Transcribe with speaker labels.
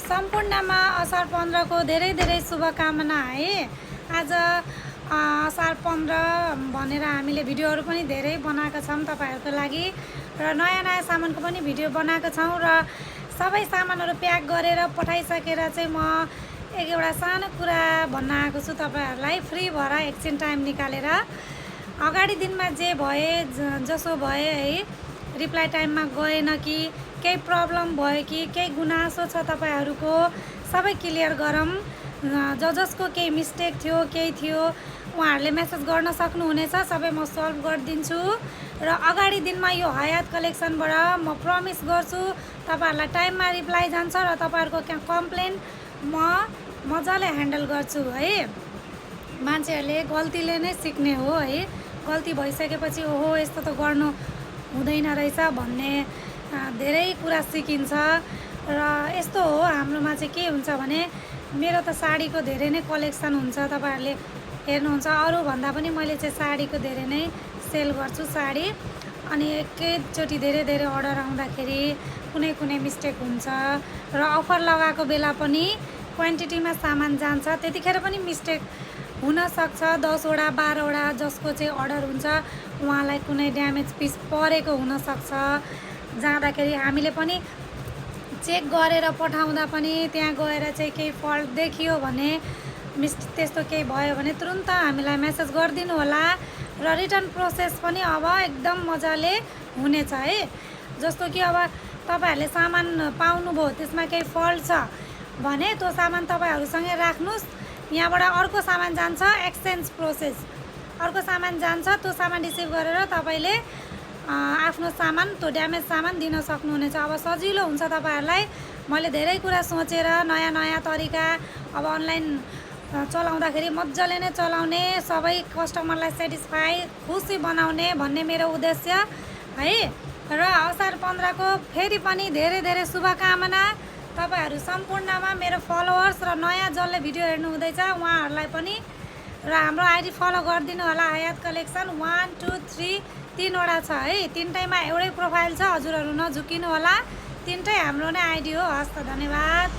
Speaker 1: सम्पूर्णमा असार 15 को धेरै धेरै शुभकामना है। आज असार 15 भनेर हामीले भिडियोहरू पनि धेरै बनाएका छौँ तपाईहरुको लागि र नयाँ नयाँ सामानको पनि भिडियो बनाएका छौँ र सबै सामानहरू प्याक गरेर पठाइसकेर चाहिँ म एउटा सानो कुरा भन्न आएको छु तपाईहरुलाई। फ्री भएर एकछिन टाइम निकालेर अगाडि दिनमा जे भए जसो भए है, रिप्लाई टाइममा गएन कि केही प्रब्लम भयो कि केही गुनासो छ तपाईहरुको सबै क्लियर गरौँ। जसको केही मिस्टेक थियो केही थियो उहाँहरूले मेसेज गर्न सक्नुहुनेछ, सबै म सल्भ गरिदिन्छु र अगाडि दिनमा यो हयात कलेक्सनबाट म प्रमिस गर्छु तपाईहरुलाई टाइममा रिप्लाई जान्छ र तपाईहरुको कम्प्लेन म मजाले ह्यान्डल गर्छु है। मान्छेहरूले गल्तीले नै सिक्ने हो है, गल्ती भइसकेपछि ओहो यस्तो त गर्नु हुँदैन रहेछ भन्ने धेरै कुरा सिकिन्छ र यस्तो हो। हाम्रोमा चाहिँ के हुन्छ भने मेरो त साडीको धेरै नै कलेक्सन हुन्छ, तपाईहरुले हेर्नुहुन्छ। अरू भन्दा पनि मैले चाहिँ साडीको धेरै नै सेल गर्छु साडी, अनि एकैचोटी धेरै धेरै अर्डर आउँदाखेरि कुनै कुनै मिस्टेक हुन्छ र अफर लगाएको बेला पनि क्वान्टिटीमा सामान जान्छ, त्यतिखेर पनि मिस्टेक हुन सक्छ। 10 वटा 12 वटा जसको चाहिँ अर्डर हुन्छ उहाँलाई कुनै ड्यामेज पिस परेको हुन सक्छ। जाँदाखेरि हामीले पनि चेक गरेर पठाउँदा पनि त्यहाँ गएर चाहिँ केही फल्ट देखियो भने त्यस्तो केही भयो भने तुरुन्त हामीलाई मेसेज गरिदिनु होला र रिटर्न प्रोसेस पनि अब एकदम मजाले हुनेछ है। जस्तो कि अब तपाईहरुले सामान पाउनुभयो त्यसमा केही फल्ट छ भने त्यो सामान तपाईहरुसँगै राख्नुस्, यहाँबाट अर्को सामान जान्छ एक्सचेन्ज प्रोसेस, अर्को सामान जान्छ, त्यो सामान रिसिभ गरेर तपाईले आफ्नो सामान त्यो ड्यामेज सामान दिन सक्नुहुनेछ। अब सजिलो हुन्छ तपाईहरुलाई। मैले धेरै कुरा सोचेर नयाँ नयाँ तरिका अब अनलाइन चलाउँदाखेरि मजाले नै चलाउने, सबै कस्टमरलाई सेटिस्फाई खुसी बनाउने भन्ने मेरो उद्देश्य है। र असार 15 को फेरि पनि धेरै धेरै शुभकामना तपाईहरु सम्पूर्णमा। मेरो फलोवर्स र नयाँ जसले भिडियो हेर्नु हुँदैछ उहाँहरूलाई पनि र हाम्रो आइडी फलो गरिदिनु होला। हयात कलेक्सन 1 2 3 तीनवटा छ है, तीनटैमा एउटै प्रोफाइल छ, हजुरहरू नझुकिनु होला, तीनटै हाम्रो नै आइडी हो। हस् त, धन्यवाद।